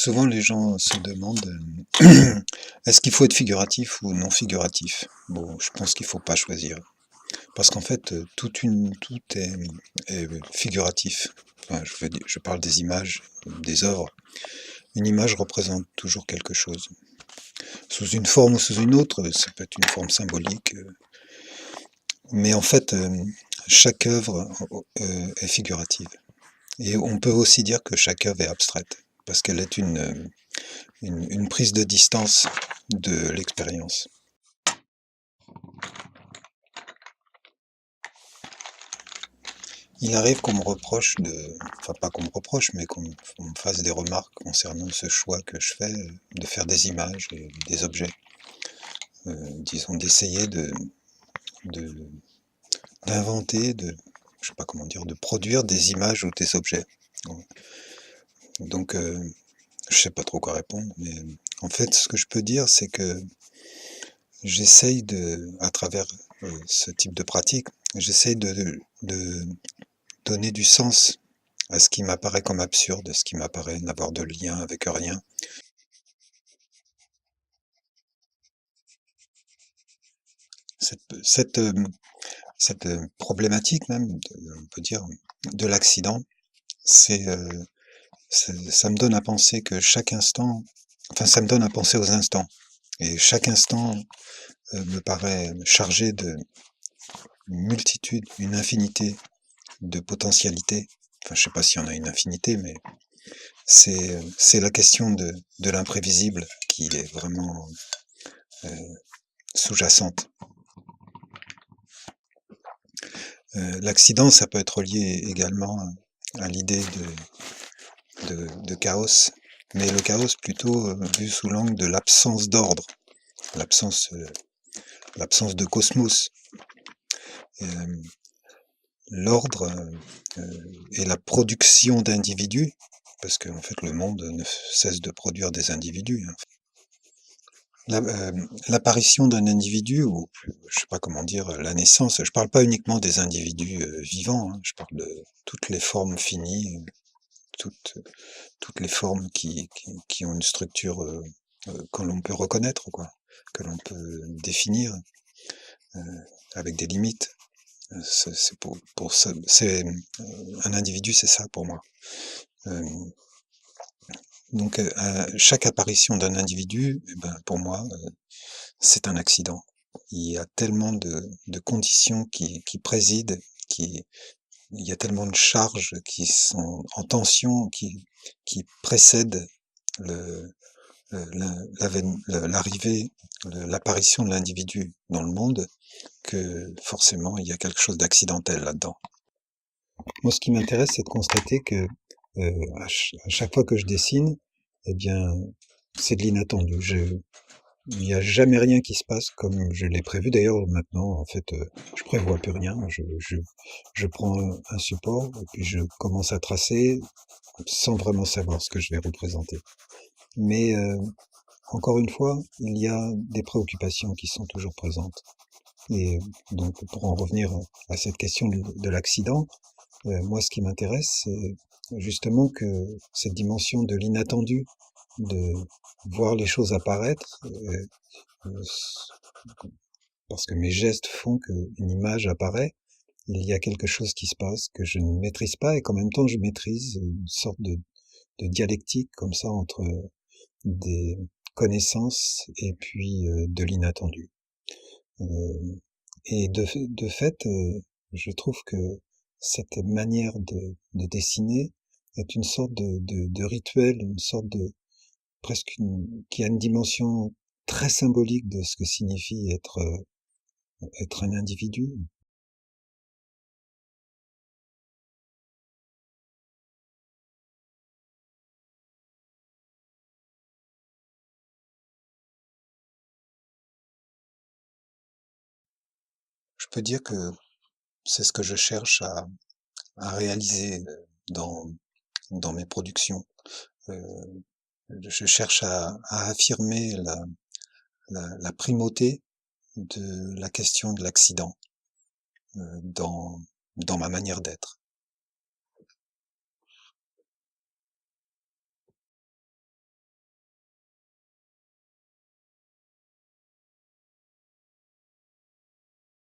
Souvent, les gens se demandent est-ce qu'il faut être figuratif ou non figuratif? Bon, je pense qu'il faut pas choisir. Parce qu'en fait, tout est figuratif. Enfin, je parle des images, des œuvres. Une image représente toujours quelque chose. Sous une forme ou sous une autre, ça peut être une forme symbolique. Mais en fait, chaque œuvre est figurative. Et on peut aussi dire que chaque œuvre est abstraite, parce qu'elle est une prise de distance de l'expérience. Il arrive qu'on me reproche enfin pas qu'on me reproche, mais on me fasse des remarques concernant ce choix que je fais de faire des images et des objets. Disons d'essayer de d'inventer, je sais pas comment dire, de produire des images ou des objets. Donc, je sais pas trop quoi répondre, mais en fait, ce que je peux dire, c'est que j'essaye à travers ce type de pratique, j'essaye de donner du sens à ce qui m'apparaît comme absurde, à ce qui m'apparaît n'avoir de lien avec rien. Cette, cette, euh, cette problématique même, on peut dire, de l'accident, c'est, ça me donne à penser que chaque instant, enfin ça me donne à penser aux instants. Et chaque instant me paraît chargé de une multitude, une infinité de potentialités. Enfin, je sais pas s'il y en a une infinité, mais c'est la question de l'imprévisible qui est vraiment sous-jacente. L'accident, ça peut être lié également à l'idée de chaos, mais le chaos plutôt vu sous l'angle de l'absence d'ordre, l'absence l'absence de cosmos. L'ordre et la production d'individus, parce qu'en fait le monde ne cesse de produire des individus. L'apparition d'un individu, ou je sais pas comment dire, la naissance, je parle pas uniquement des individus vivants, hein, je parle de toutes les formes finies, toutes, toutes les formes qui ont une structure que l'on peut reconnaître, quoi, que l'on peut définir euh, avec des limites. C'est pour ça, un individu, c'est ça pour moi. Donc, chaque apparition d'un individu, eh ben, pour moi, c'est un accident. Il y a tellement de conditions qui président, il y a tellement de charges qui sont en tension, qui précèdent le, l'arrivée, l'apparition de l'individu dans le monde, que forcément il y a quelque chose d'accidentel là-dedans. Moi, ce qui m'intéresse, c'est de constater que à chaque fois que je dessine, eh bien, c'est de l'inattendu. Il n'y a jamais rien qui se passe comme je l'ai prévu. D'ailleurs, maintenant, en fait, je prévois plus rien. Je prends un support et puis je commence à tracer sans vraiment savoir ce que je vais représenter. Mais encore une fois, il y a des préoccupations qui sont toujours présentes. Et donc, pour en revenir à cette question de l'accident, moi, ce qui m'intéresse, c'est justement que cette dimension de l'inattendu, de voir les choses apparaître, parce que mes gestes font qu'une image apparaît, il y a quelque chose qui se passe que je ne maîtrise pas et qu'en même temps je maîtrise, une sorte de dialectique comme ça entre des connaissances et puis de l'inattendu. Et de fait, je trouve que cette manière de dessiner est une sorte de rituel, une sorte de qui a une dimension très symbolique de ce que signifie être un individu. Je peux dire que c'est ce que je cherche à réaliser dans mes productions. Euh, je cherche à affirmer la primauté de la question de l'accident dans ma manière d'être.